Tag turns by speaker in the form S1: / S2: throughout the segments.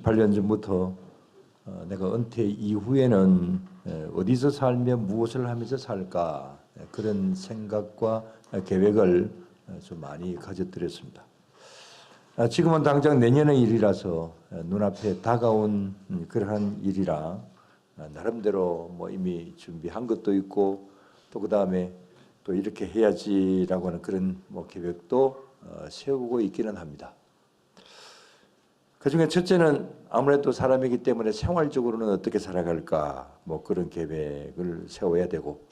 S1: 8년 전부터 내가 은퇴 이후에는 어디서 살며 무엇을 하면서 살까 그런 생각과 계획을 좀 많이 가져드렸습니다. 지금은 당장 내년의 일이라서 눈앞에 다가온 그러한 일이라 나름대로 뭐 이미 준비한 것도 있고 또 그 다음에 또 이렇게 해야지라고 하는 그런 뭐 계획도 세우고 있기는 합니다. 그중에 첫째는 아무래도 사람이기 때문에 생활적으로는 어떻게 살아갈까 뭐 그런 계획을 세워야 되고,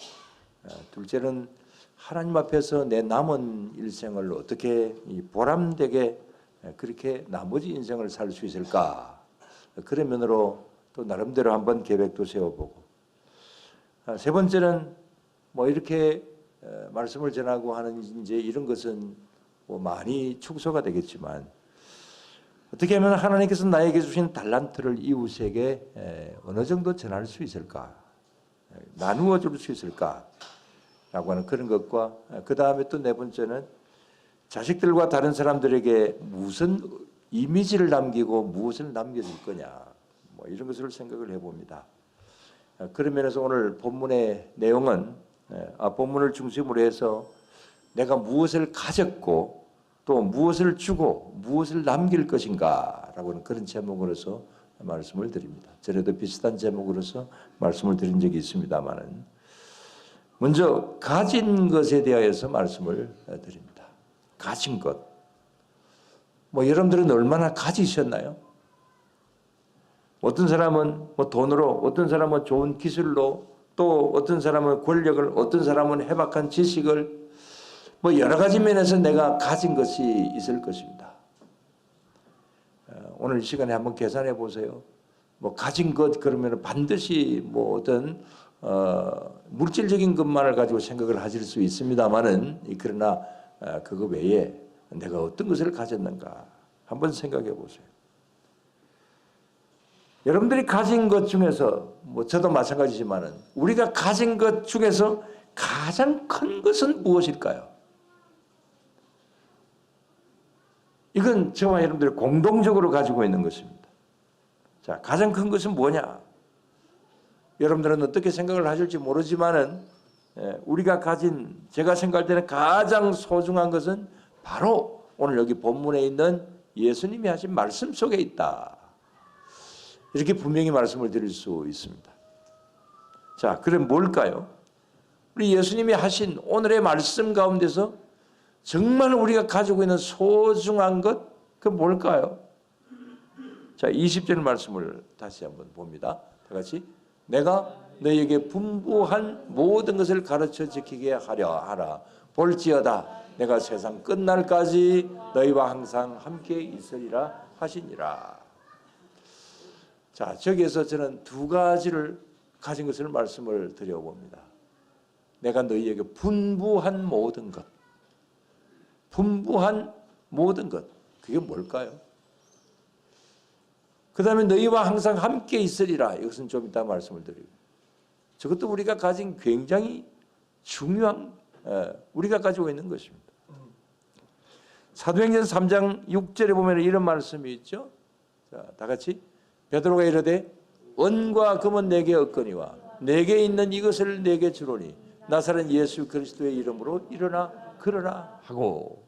S1: 둘째는 하나님 앞에서 내 남은 일생을 어떻게 보람되게 그렇게 나머지 인생을 살 수 있을까, 그런 면으로 또 나름대로 한번 계획도 세워보고, 세 번째는 뭐 이렇게 말씀을 전하고 하는 이제 이런 것은 뭐 많이 축소가 되겠지만 어떻게 하면 하나님께서 나에게 주신 달란트를 이웃에게 어느 정도 전할 수 있을까, 나누어 줄 수 있을까라고 하는 그런 것과, 그 다음에 또 네 번째는 자식들과 다른 사람들에게 무슨 이미지를 남기고 무엇을 남겨줄 거냐, 뭐 이런 것을 생각을 해봅니다. 그런 면에서 오늘 본문의 내용은 본문을 중심으로 해서 내가 무엇을 가졌고 또 무엇을 주고 무엇을 남길 것인가 라고 하는 그런 제목으로서 말씀을 드립니다. 전에도 비슷한 제목으로서 말씀을 드린 적이 있습니다만은, 먼저 가진 것에 대하여서 말씀을 드립니다. 가진 것. 뭐 여러분들은 얼마나 가지셨나요? 어떤 사람은 뭐 돈으로, 어떤 사람은 좋은 기술로, 또 어떤 사람은 권력을, 어떤 사람은 해박한 지식을, 뭐 여러 가지 면에서 내가 가진 것이 있을 것입니다. 오늘 이 시간에 한번 계산해 보세요. 뭐 가진 것 그러면 반드시 뭐 어떤 물질적인 것만을 가지고 생각을 하실 수 있습니다만은, 그러나 그거 외에 내가 어떤 것을 가졌는가 한번 생각해 보세요. 여러분들이 가진 것 중에서, 뭐 저도 마찬가지지만은 우리가 가진 것 중에서 가장 큰 것은 무엇일까요? 이건 저와 여러분들이 공동적으로 가지고 있는 것입니다. 자, 가장 큰 것은 뭐냐? 여러분들은 어떻게 생각을 하실지 모르지만은 우리가 가진, 제가 생각할 때는 가장 소중한 것은 바로 오늘 여기 본문에 있는 예수님이 하신 말씀 속에 있다. 이렇게 분명히 말씀을 드릴 수 있습니다. 자, 그럼 뭘까요? 우리 예수님이 하신 오늘의 말씀 가운데서 정말 우리가 가지고 있는 소중한 것, 그 뭘까요? 자, 20절 말씀을 다시 한번 봅니다. 다 같이. 내가 너희에게 분부한 모든 것을 가르쳐 지키게 하라. 볼지어다 내가 세상 끝날까지 너희와 항상 함께 있으리라 하시니라. 자, 저기에서 저는 두 가지를 가진 것을 말씀을 드려봅니다. 내가 너희에게 분부한 모든 것. 분부한 모든 것. 그게 뭘까요? 그 다음에 너희와 항상 함께 있으리라. 이것은 좀 이따 말씀을 드리고, 저것도 우리가 가진 굉장히 중요한, 우리가 가지고 있는 것입니다. 사도행전 3장 6절에 보면 이런 말씀이 있죠. 자, 다 같이. 베드로가 이르되 은과 금은 내게 없거니와 내게 있는 이것을 내게 주노니 나사렛 예수 그리스도의 이름으로 일어나 걸으라 하고,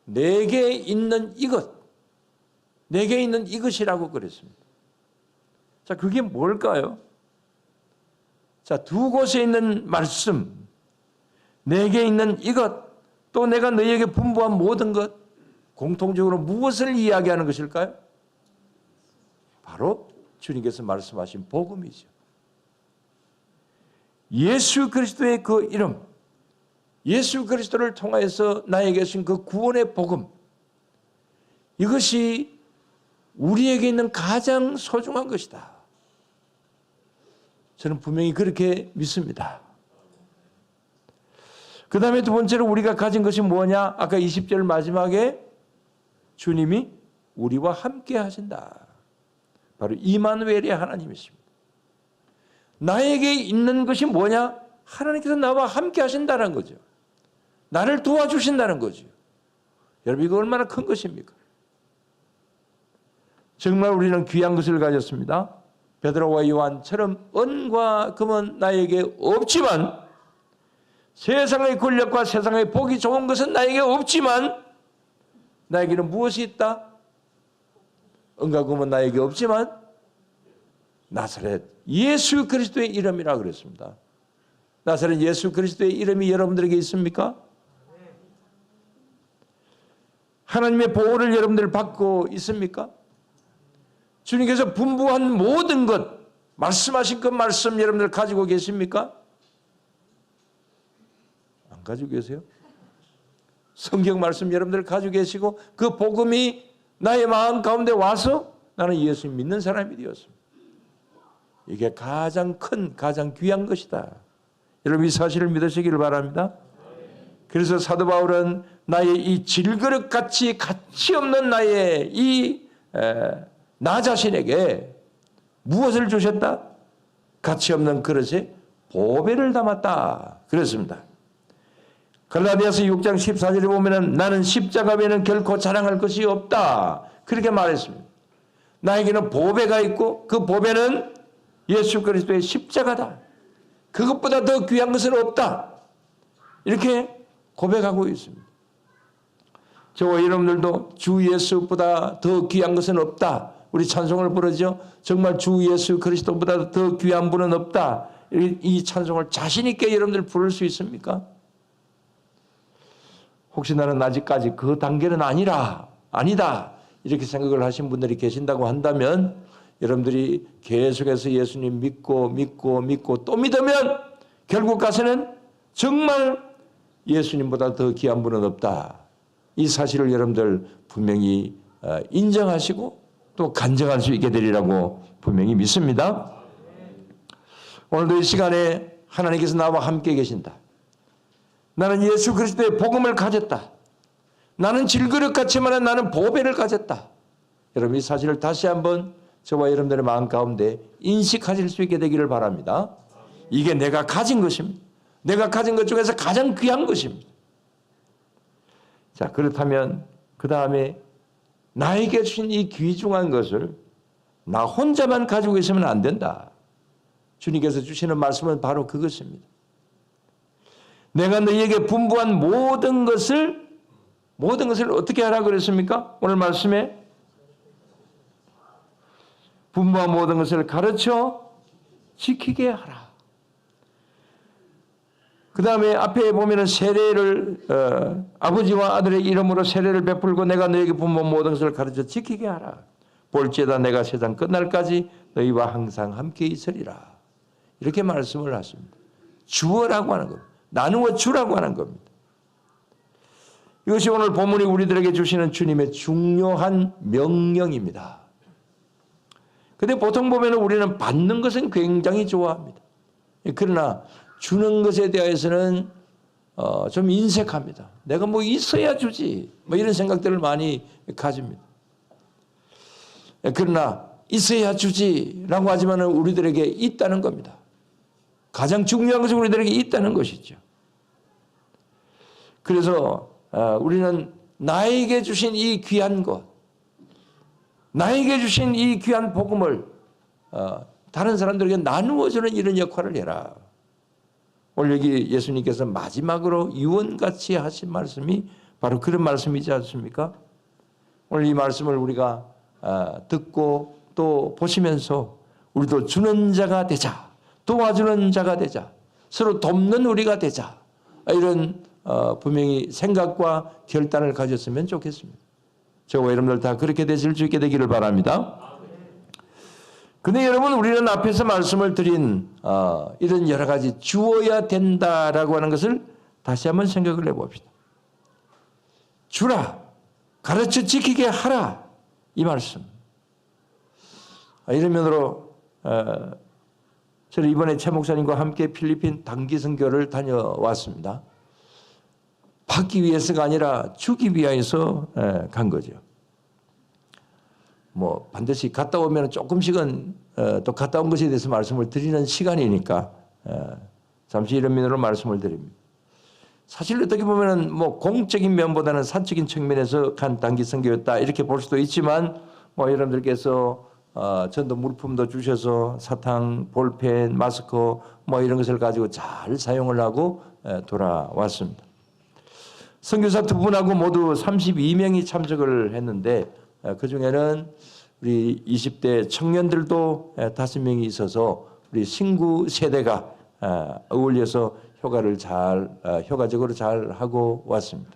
S1: 내게 있는 이것, 내게 있는 이것이라고 그랬습니다. 자, 그게 뭘까요? 자, 두 곳에 있는 말씀, 내게 있는 이것, 또 내가 너희에게 분부한 모든 것, 공통적으로 무엇을 이야기하는 것일까요? 바로 주님께서 말씀하신 복음이죠. 예수 그리스도의 그 이름, 예수 그리스도를 통하여서 나에게 주신 그 구원의 복음, 이것이 우리에게 있는 가장 소중한 것이다. 저는 분명히 그렇게 믿습니다. 그 다음에 두 번째로 우리가 가진 것이 뭐냐? 아까 20절 마지막에 주님이 우리와 함께 하신다. 바로 이마누엘의 하나님이십니다. 나에게 있는 것이 뭐냐? 하나님께서 나와 함께 하신다는 거죠. 나를 도와주신다는 거죠. 여러분, 이거 얼마나 큰 것입니까? 정말 우리는 귀한 것을 가졌습니다. 베드로와 요한처럼 은과 금은 나에게 없지만, 세상의 권력과 세상의 보기 좋은 것은 나에게 없지만, 나에게는 무엇이 있다? 은과 금은 나에게 없지만 나사렛 예수 그리스도의 이름이라 그랬습니다. 나사렛 예수 그리스도의 이름이 여러분들에게 있습니까? 하나님의 보호를 여러분들 받고 있습니까? 주님께서 분부한 모든 것, 말씀하신 그 말씀 여러분들 가지고 계십니까? 안 가지고 계세요? 성경 말씀 여러분들 가지고 계시고 그 복음이 나의 마음 가운데 와서 나는 예수 믿는 사람이 되었습니다. 이게 가장 큰, 가장 귀한 것이다. 여러분 이 사실을 믿으시기를 바랍니다. 그래서 사도 바울은 나의 이 질그릇같이 가치 없는 나의 나 자신에게 무엇을 주셨다? 가치 없는 그릇에 보배를 담았다. 그랬습니다. 갈라디아서 6장 14절에 보면은 나는 십자가 외에는 결코 자랑할 것이 없다. 그렇게 말했습니다. 나에게는 보배가 있고 그 보배는 예수 그리스도의 십자가다. 그것보다 더 귀한 것은 없다. 이렇게 고백하고 있습니다. 저와 여러분들도 주 예수보다 더 귀한 것은 없다. 우리 찬송을 부르죠. 정말 주 예수 그리스도보다 더 귀한 분은 없다. 이 찬송을 자신 있게 여러분들 부를 수 있습니까? 혹시 나는 아직까지 그 단계는 아니다. 이렇게 생각을 하신 분들이 계신다고 한다면 여러분들이 계속해서 예수님 믿고 또 믿으면 결국 가서는 정말 예수님보다 더 귀한 분은 없다. 이 사실을 여러분들 분명히 인정하시고 또 간증할 수 있게 되리라고 분명히 믿습니다. 오늘도 이 시간에 하나님께서 나와 함께 계신다. 나는 예수 그리스도의 복음을 가졌다. 나는 질그릇 같지만 나는 보배를 가졌다. 여러분 이 사실을 다시 한번 저와 여러분들의 마음 가운데 인식하실 수 있게 되기를 바랍니다. 이게 내가 가진 것입니다. 내가 가진 것 중에서 가장 귀한 것입니다. 자, 그렇다면 그 다음에 나에게 주신 이 귀중한 것을 나 혼자만 가지고 있으면 안 된다. 주님께서 주시는 말씀은 바로 그것입니다. 내가 너희에게 분부한 모든 것을 어떻게 하라고 그랬습니까? 오늘 말씀에 분부한 모든 것을 가르쳐 지키게 하라. 그 다음에 앞에 보면은 세례를 아버지와 아들의 이름으로 세례를 베풀고 내가 너에게 분부한 모든 것을 가르쳐 지키게 하라. 볼지어다 내가 세상 끝날까지 너희와 항상 함께 있으리라. 이렇게 말씀을 하십니다. 주어라고 하는 겁니다. 나누어 주라고 하는 겁니다. 이것이 오늘 본문이 우리들에게 주시는 주님의 중요한 명령입니다. 그런데 보통 보면 우리는 받는 것은 굉장히 좋아합니다. 그러나 주는 것에 대해서는 좀 인색합니다. 내가 뭐 있어야 주지. 뭐 이런 생각들을 많이 가집니다. 그러나 있어야 주지라고 하지만 우리들에게 있다는 겁니다. 가장 중요한 것은 우리들에게 있다는 것이죠. 그래서 우리는 나에게 주신 이 귀한 것, 나에게 주신 이 귀한 복음을 다른 사람들에게 나누어주는 이런 역할을 해라. 오늘 여기 예수님께서 마지막으로 유언같이 하신 말씀이 바로 그런 말씀이지 않습니까? 오늘 이 말씀을 우리가 듣고 또 보시면서 우리도 주는 자가 되자, 도와주는 자가 되자, 서로 돕는 우리가 되자, 이런 분명히 생각과 결단을 가졌으면 좋겠습니다. 저와 여러분들 다 그렇게 되실 수 있게 되기를 바랍니다. 근데 여러분 우리는 앞에서 말씀을 드린 이런 여러 가지 주어야 된다라고 하는 것을 다시 한번 생각을 해봅시다. 주라, 가르쳐 지키게 하라, 이 말씀. 이런 면으로 저는 이번에 최 목사님과 함께 필리핀 단기 선교를 다녀왔습니다. 받기 위해서가 아니라 주기 위하여서 간 거죠. 뭐 반드시 갔다 오면 조금씩은 또 갔다 온 것에 대해서 말씀을 드리는 시간이니까 잠시 이런 면으로 말씀을 드립니다. 사실 어떻게 보면은 뭐 공적인 면보다는 사적인 측면에서 간 단기 선교였다 이렇게 볼 수도 있지만 뭐 여러분들께서 전도 물품도 주셔서 사탕, 볼펜, 마스크 뭐 이런 것을 가지고 잘 사용을 하고 돌아왔습니다. 선교사 두 분하고 모두 32명이 참석을 했는데 그 중에는 우리 20대 청년들도 5명이 있어서 우리 신구 세대가 어울려서 효과적으로 잘 하고 왔습니다.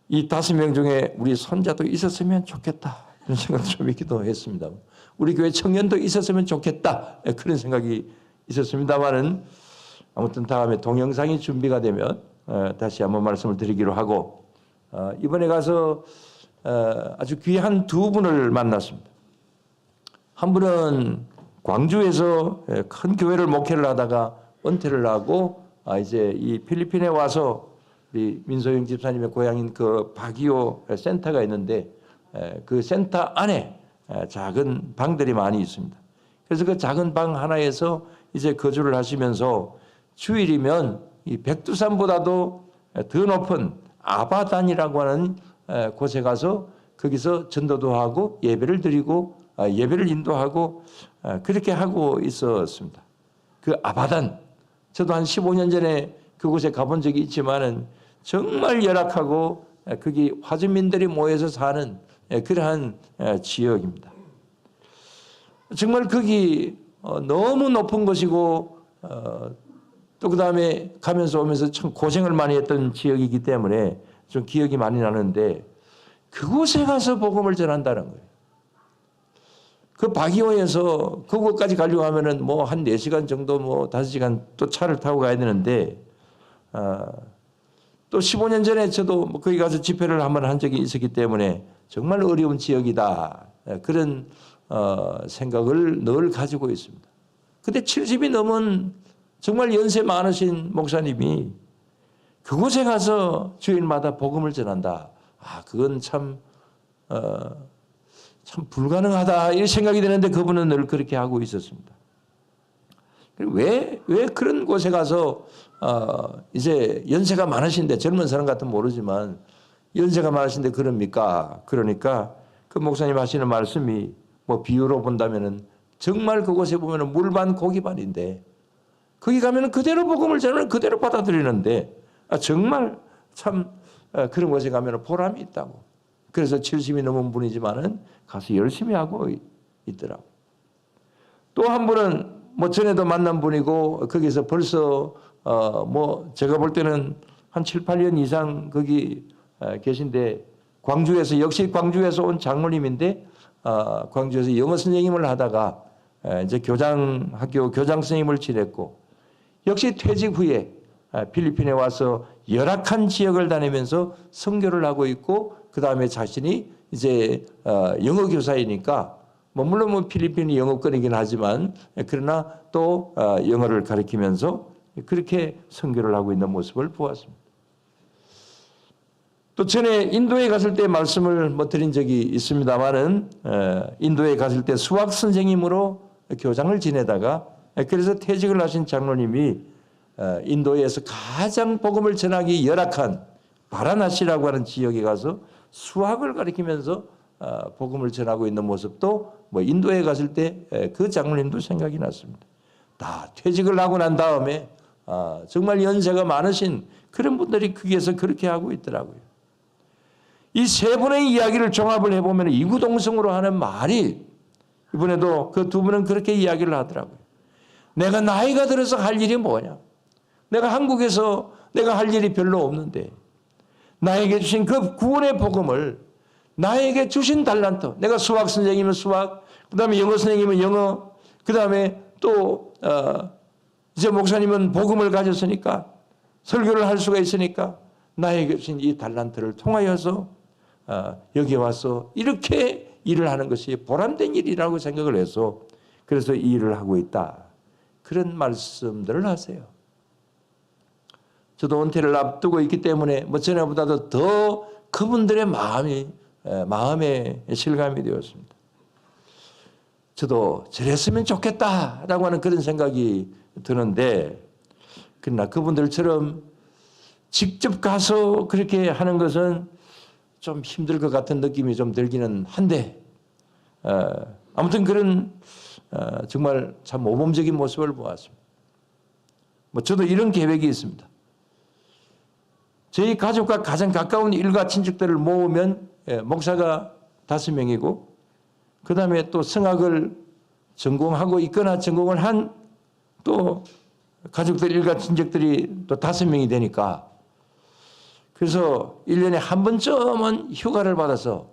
S1: 이 5명 중에 우리 손자도 있었으면 좋겠다 이런 생각도 좀 있기도 했습니다. 우리 교회 청년도 있었으면 좋겠다 그런 생각이 있었습니다만은 아무튼 다음에 동영상이 준비가 되면 다시 한번 말씀을 드리기로 하고 이번에 가서 아주 귀한 두 분을 만났습니다. 한 분은 광주에서 큰 교회를 목회를 하다가 은퇴를 하고 이제 이 필리핀에 와서 우리 민소영 집사님의 고향인 그 바기오 센터가 있는데 그 센터 안에 작은 방들이 많이 있습니다. 그래서 그 작은 방 하나에서 이제 거주를 하시면서 주일이면 이 백두산보다도 더 높은 아바단이라고 하는 곳에 가서 거기서 전도도 하고 예배를 드리고 예배를 인도하고 그렇게 하고 있었습니다. 그 아바단, 저도 한 15년 전에 그곳에 가본 적이 있지만은 정말 열악하고 거기 화주민들이 모여서 사는 그러한 지역입니다. 정말 거기 너무 높은 곳이고 또 그 다음에 가면서 오면서 참 고생을 많이 했던 지역이기 때문에 좀 기억이 많이 나는데 그곳에 가서 복음을 전한다는 거예요. 그 바기오에서 그곳까지 가려고 하면은 뭐 한 4시간 정도 뭐 5시간 또 차를 타고 가야 되는데 또 15년 전에 저도 거기 가서 집회를 한번 한 적이 있었기 때문에 정말 어려운 지역이다. 그런 생각을 늘 가지고 있습니다. 근데 70이 넘은 정말 연세 많으신 목사님이 그곳에 가서 주일마다 복음을 전한다. 그건 참 불가능하다. 이런 생각이 드는데 그분은 늘 그렇게 하고 있었습니다. 왜 그런 곳에 가서 이제 연세가 많으신데 젊은 사람 같으면 모르지만 연세가 많으신데 그럽니까? 그러니까 그 목사님 하시는 말씀이 뭐 비유로 본다면은 정말 그곳에 보면은 물반 고기반인데 거기 가면은 그대로 복음을 전하면 그대로 받아들이는데 정말 참 그런 곳에 가면은 보람이 있다고. 그래서 70이 넘은 분이지만은 가서 열심히 하고 있더라고. 또 한 분은 뭐 전에도 만난 분이고 거기서 벌써 뭐 제가 볼 때는 한 7, 8년 이상 거기 계신데 광주에서 역시 광주에서 온 장로님인데 광주에서 영어 선생님을 하다가 이제 학교 교장 선생님을 지냈고 역시 퇴직 후에 필리핀에 와서 열악한 지역을 다니면서 선교를 하고 있고 그 다음에 자신이 이제 영어 교사이니까 뭐 물론 뭐 필리핀이 영어권이긴 하지만 그러나 또 영어를 가르치면서 그렇게 선교를 하고 있는 모습을 보았습니다. 또 전에 인도에 갔을 때 말씀을 뭐 드린 적이 있습니다만은 인도에 갔을 때 수학 선생님으로 교장을 지내다가 그래서 퇴직을 하신 장로님이 인도에서 가장 복음을 전하기 열악한 바라나시라고 하는 지역에 가서 수학을 가르치면서 복음을 전하고 있는 모습도 뭐 인도에 갔을 때 그 장로님도 생각이 났습니다. 다 퇴직을 하고 난 다음에 정말 연세가 많으신 그런 분들이 거기에서 그렇게 하고 있더라고요. 이 세 분의 이야기를 종합을 해보면 이구동성으로 하는 말이 이번에도 그 두 분은 그렇게 이야기를 하더라고요. 내가 나이가 들어서 할 일이 뭐냐? 내가 한국에서 내가 할 일이 별로 없는데 나에게 주신 그 구원의 복음을 나에게 주신 달란트, 내가 수학 선생님은 수학, 그 다음에 영어 선생님은 영어, 그 다음에 또 이제 목사님은 복음을 가졌으니까 설교를 할 수가 있으니까 나에게 주신 이 달란트를 통하여서 여기 와서 이렇게 일을 하는 것이 보람된 일이라고 생각을 해서 그래서 이 일을 하고 있다. 그런 말씀들을 하세요. 저도 은퇴를 앞두고 있기 때문에 뭐 전에보다도 더 그분들의 마음에 실감이 되었습니다. 저도 저랬으면 좋겠다라고 하는 그런 생각이 드는데 그러나 그분들처럼 직접 가서 그렇게 하는 것은 좀 힘들 것 같은 느낌이 좀 들기는 한데 아무튼 그런 정말 참 모범적인 모습을 보았습니다. 저도 이런 계획이 있습니다. 저희 가족과 가장 가까운 일가 친척들을 모으면 목사가 5명이고 그 다음에 또 성악을 전공하고 있거나 전공을 한 또 가족들 일가 친척들이 또 5명이 되니까 그래서 1년에 한 번쯤은 휴가를 받아서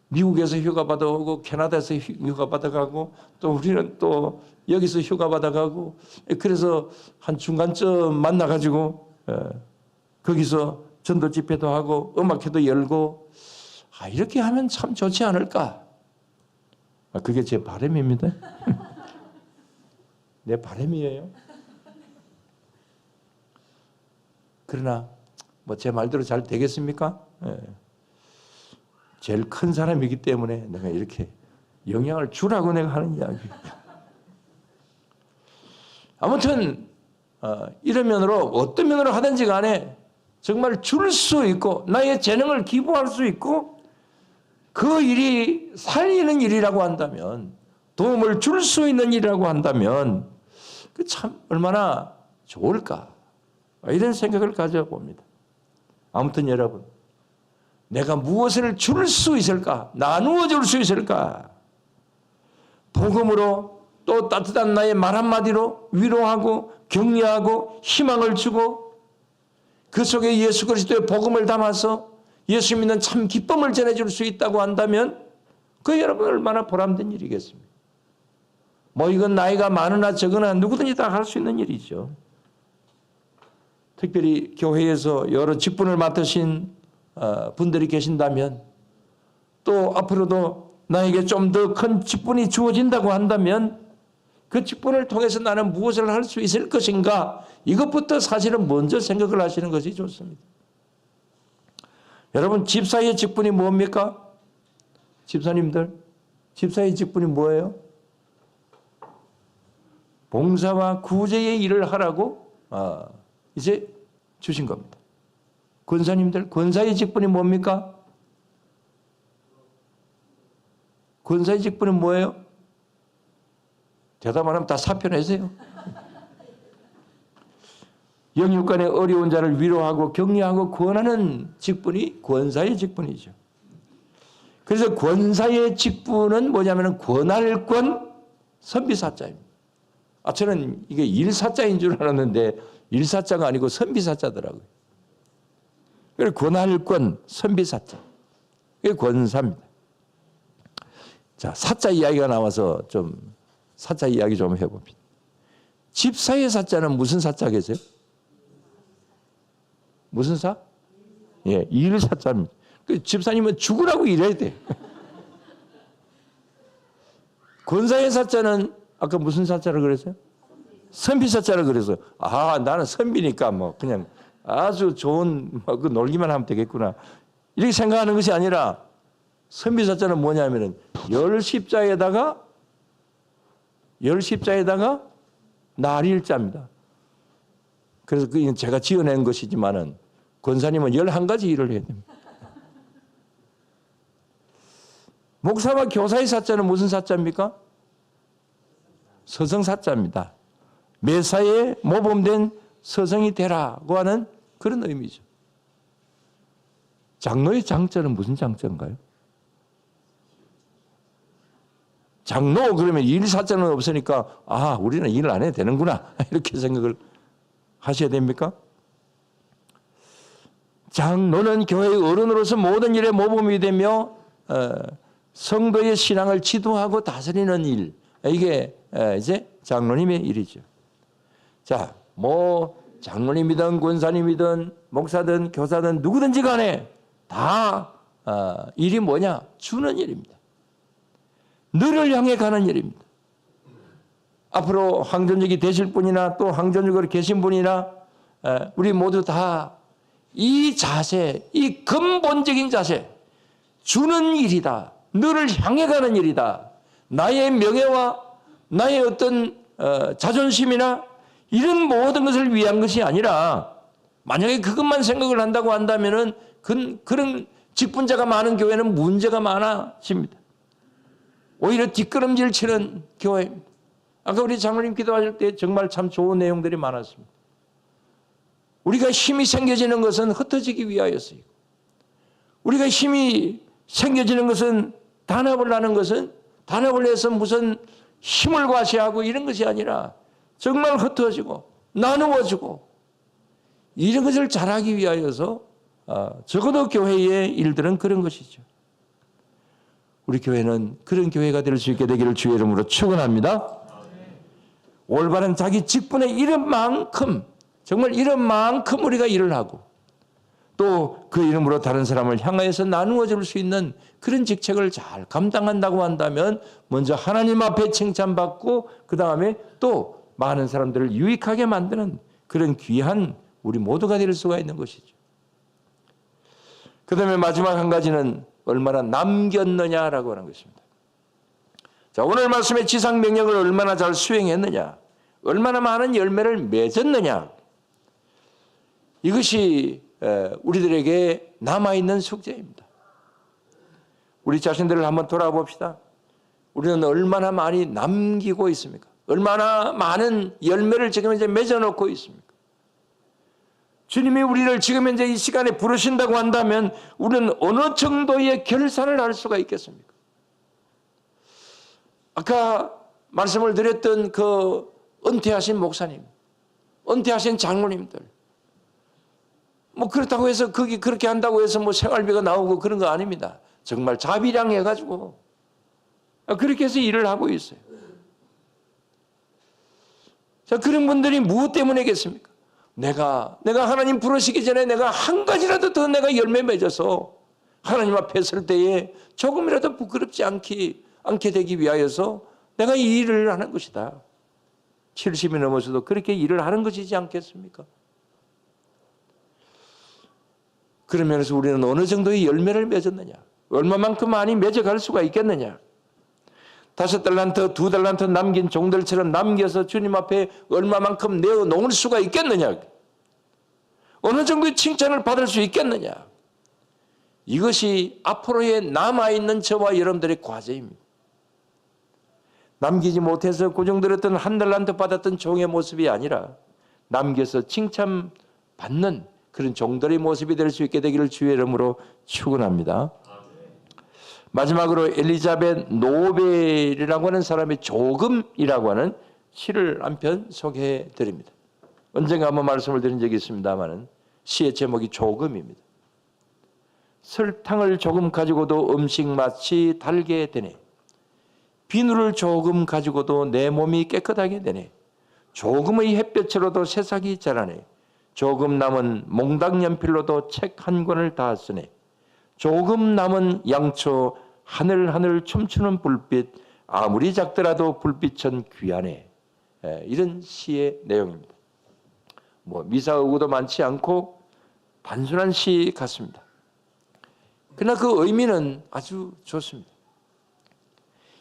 S1: 미국에서 휴가 받아오고 캐나다에서 휴가 받아가고 또 우리는 또 여기서 휴가 받아가고 그래서 한 중간쯤 만나가지고 거기서 전도 집회도 하고 음악회도 열고 이렇게 하면 참 좋지 않을까. 그게 제 바람입니다. 내 바람이에요. 그러나 제 말대로 잘 되겠습니까? 제일 큰 사람이기 때문에 내가 이렇게 영향을 주라고 내가 하는 이야기. 아무튼 이런 면으로 어떤 면으로 하든지 간에 정말 줄 수 있고 나의 재능을 기부할 수 있고 그 일이 살리는 일이라고 한다면 도움을 줄 수 있는 일이라고 한다면 그 참 얼마나 좋을까 이런 생각을 가져봅니다. 아무튼 여러분 내가 무엇을 줄 수 있을까? 나누어 줄 수 있을까? 복음으로 또 따뜻한 나의 말 한마디로 위로하고 격려하고 희망을 주고 그 속에 예수 그리스도의 복음을 담아서 예수 믿는 참 기쁨을 전해줄 수 있다고 한다면 그 여러분 얼마나 보람된 일이겠습니까? 이건 나이가 많으나 적으나 누구든지 다 할 수 있는 일이죠. 특별히 교회에서 여러 직분을 맡으신 분들이 계신다면 또 앞으로도 나에게 좀 더 큰 직분이 주어진다고 한다면 그 직분을 통해서 나는 무엇을 할 수 있을 것인가 이것부터 사실은 먼저 생각을 하시는 것이 좋습니다. 여러분 집사의 직분이 뭡니까? 집사님들 집사의 직분이 뭐예요? 봉사와 구제의 일을 하라고 이제 주신 겁니다. 권사님들 권사의 직분이 뭡니까? 권사의 직분은 뭐예요? 대답 안 하면 다 사표내세요. 영육간의 어려운 자를 위로하고 격려하고 구원하는 직분이 권사의 직분이죠. 그래서 권사의 직분은 뭐냐면 권할권 선비사자입니다. 저는 이게 일사자인 줄 알았는데 일사자가 아니고 선비사자더라고요. 그래서 권할권 선비사자. 그게 권사입니다. 자, 사자 이야기가 나와서 좀 사자 이야기 좀 해봅니다. 집사의 사자는 무슨 사자겠어요? 무슨 사? 예, 일 사자입니다. 집사님은 죽으라고 일해야 돼. 권사의 사자는 아까 무슨 사자를 그랬어요? 선비 사자를 그래서 나는 선비니까 그냥 아주 좋은 그 놀기만 하면 되겠구나 이렇게 생각하는 것이 아니라 선비 사자는 뭐냐면은 열 십자에다가 날일자입니다. 그래서 그건 제가 지어낸 것이지만은 권사님은 11가지 일을 해야 됩니다. 목사와 교사의 사자는 무슨 사자입니까? 서성사자입니다. 매사에 모범된 서성이 되라고 하는 그런 의미죠. 장로의 장자는 무슨 장자인가요? 장로 그러면 일 사자는 없으니까 우리는 일을 안 해도 되는구나 이렇게 생각을 하셔야 됩니까? 장로는 교회의 어른으로서 모든 일에 모범이 되며 성도의 신앙을 지도하고 다스리는 일 이게 이제 장로님의 일이죠. 자, 장로님이든 권사님이든 목사든 교사든 누구든지 간에 다 일이 뭐냐? 주는 일입니다. 너를 향해 가는 일입니다. 앞으로 항전직이 되실 분이나 또 항전직으로 계신 분이나 우리 모두 다 이 자세, 이 근본적인 자세, 주는 일이다. 너를 향해 가는 일이다. 나의 명예와 나의 어떤 자존심이나 이런 모든 것을 위한 것이 아니라 만약에 그것만 생각을 한다고 한다면은 그런 직분자가 많은 교회는 문제가 많아집니다. 오히려 뒷걸음질 치는 교회입니다. 아까 우리 장로님 기도하실 때 정말 참 좋은 내용들이 많았습니다. 우리가 힘이 생겨지는 것은 흩어지기 위하여서요. 우리가 힘이 생겨지는 것은 단합을 하는 것은 단합을 해서 무슨 힘을 과시하고 이런 것이 아니라 정말 흩어지고 나누어지고 이런 것을 잘하기 위하여서 적어도 교회의 일들은 그런 것이죠. 우리 교회는 그런 교회가 될 수 있게 되기를 주의 이름으로 축원합니다. 올바른 자기 직분의 이름만큼 정말 이름만큼 우리가 일을 하고 또 그 이름으로 다른 사람을 향하여서 나누어 줄 수 있는 그런 직책을 잘 감당한다고 한다면 먼저 하나님 앞에 칭찬받고 그 다음에 또 많은 사람들을 유익하게 만드는 그런 귀한 우리 모두가 될 수가 있는 것이죠. 그 다음에 마지막 한 가지는 얼마나 남겼느냐라고 하는 것입니다. 자, 오늘 말씀의 지상 명령을 얼마나 잘 수행했느냐, 얼마나 많은 열매를 맺었느냐, 이것이 우리들에게 남아있는 숙제입니다. 우리 자신들을 한번 돌아봅시다. 우리는 얼마나 많이 남기고 있습니까? 얼마나 많은 열매를 지금 이제 맺어놓고 있습니까? 주님이 우리를 지금 현재 이 시간에 부르신다고 한다면 우리는 어느 정도의 결산을 할 수가 있겠습니까? 아까 말씀을 드렸던 그 은퇴하신 목사님, 은퇴하신 장로님들, 뭐 그렇다고 해서 거기 그렇게 한다고 해서 뭐 생활비가 나오고 그런 거 아닙니다. 정말 자비량 해가지고 그렇게 해서 일을 하고 있어요. 자, 그런 분들이 무엇 때문이겠습니까? 내가 하나님 부르시기 전에 내가 한 가지라도 더 내가 열매 맺어서 하나님 앞에 설 때에 조금이라도 부끄럽지 않게 되기 위하여서 내가 이 일을 하는 것이다. 70이 넘어서도 그렇게 일을 하는 것이지 않겠습니까? 그런 면에서 우리는 어느 정도의 열매를 맺었느냐, 얼마만큼 많이 맺어갈 수가 있겠느냐, 5달란트, 2달란트 남긴 종들처럼 남겨서 주님 앞에 얼마만큼 내어놓을 수가 있겠느냐, 어느 정도의 칭찬을 받을 수 있겠느냐, 이것이 앞으로의 남아있는 저와 여러분들의 과제입니다. 남기지 못해서 고정들었던 1달란트 받았던 종의 모습이 아니라 남겨서 칭찬받는 그런 종들의 모습이 될 수 있게 되기를 주의 이름으로 축원합니다. 마지막으로 엘리자벳 노벨이라고 하는 사람의 조금이라고 하는 시를 한 편 소개해 드립니다. 언젠가 한번 말씀을 드린 적이 있습니다만 시의 제목이 조금입니다. 설탕을 조금 가지고도 음식 맛이 달게 되네. 비누를 조금 가지고도 내 몸이 깨끗하게 되네. 조금의 햇볕으로도 새싹이 자라네. 조금 남은 몽당 연필로도 책 한 권을 다 쓰네. 조금 남은 양초 하늘하늘 춤추는 불빛 아무리 작더라도 불빛은 귀하네. 이런 시의 내용입니다. 뭐 미사오구도 많지 않고 단순한 시 같습니다. 그러나 그 의미는 아주 좋습니다.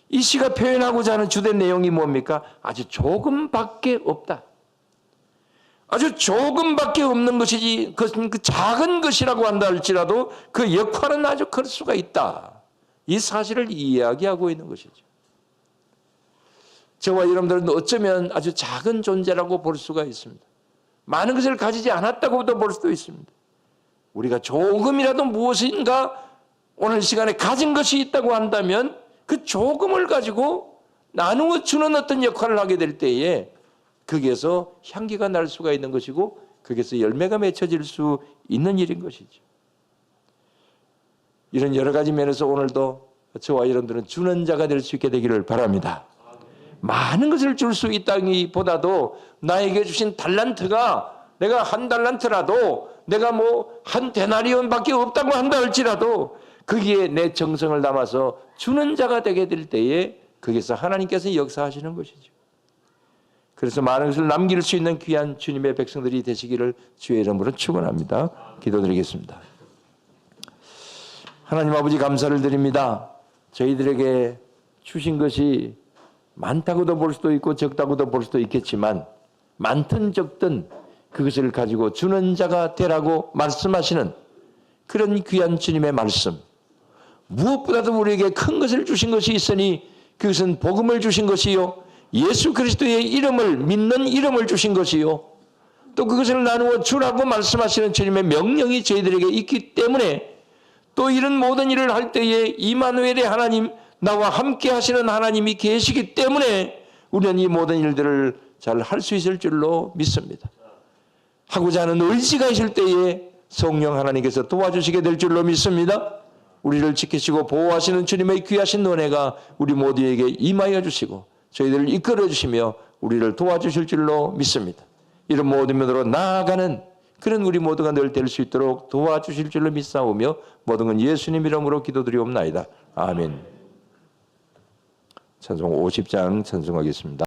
S1: 이 시가 표현하고자 하는 주된 내용이 뭡니까? 아주 조금밖에 없다. 아주 조금밖에 없는 것이지 그것은 그 작은 것이라고 한다 할지라도 그 역할은 아주 클 수가 있다. 이 사실을 이야기하고 있는 것이죠. 저와 여러분들은 어쩌면 아주 작은 존재라고 볼 수가 있습니다. 많은 것을 가지지 않았다고도 볼 수도 있습니다. 우리가 조금이라도 무엇인가 오늘 시간에 가진 것이 있다고 한다면 그 조금을 가지고 나누어 주는 어떤 역할을 하게 될 때에 거기에서 향기가 날 수가 있는 것이고 거기에서 열매가 맺혀질 수 있는 일인 것이죠. 이런 여러 가지 면에서 오늘도 저와 여러분들은 주는 자가 될 수 있게 되기를 바랍니다. 많은 것을 줄 수 있다기보다도 나에게 주신 달란트가 내가 1달란트라도 내가 뭐 1데나리온밖에 없다고 한다 할지라도 거기에 내 정성을 담아서 주는 자가 되게 될 때에 거기서 하나님께서 역사하시는 것이죠. 그래서 많은 것을 남길 수 있는 귀한 주님의 백성들이 되시기를 주의 이름으로 축원합니다. 기도드리겠습니다. 하나님 아버지 감사를 드립니다. 저희들에게 주신 것이 많다고도 볼 수도 있고 적다고도 볼 수도 있겠지만 많든 적든 그것을 가지고 주는 자가 되라고 말씀하시는 그런 귀한 주님의 말씀, 무엇보다도 우리에게 큰 것을 주신 것이 있으니 그것은 복음을 주신 것이요, 예수 그리스도의 이름을 믿는 이름을 주신 것이요, 또 그것을 나누어 주라고 말씀하시는 주님의 명령이 저희들에게 있기 때문에 또 이런 모든 일을 할 때에 이마누엘의 하나님, 나와 함께 하시는 하나님이 계시기 때문에 우리는 이 모든 일들을 잘 할 수 있을 줄로 믿습니다. 하고자 하는 의지가 있을 때에 성령 하나님께서 도와주시게 될 줄로 믿습니다. 우리를 지키시고 보호하시는 주님의 귀하신 은혜가 우리 모두에게 임하여 주시고 저희들을 이끌어 주시며 우리를 도와주실 줄로 믿습니다. 이런 모든 면으로 나아가는 그런 우리 모두가 늘 될 수 있도록 도와주실 줄로 믿사오며 모든 건 예수님 이름으로 기도드리옵나이다. 아멘. 찬송 50장 찬송하겠습니다.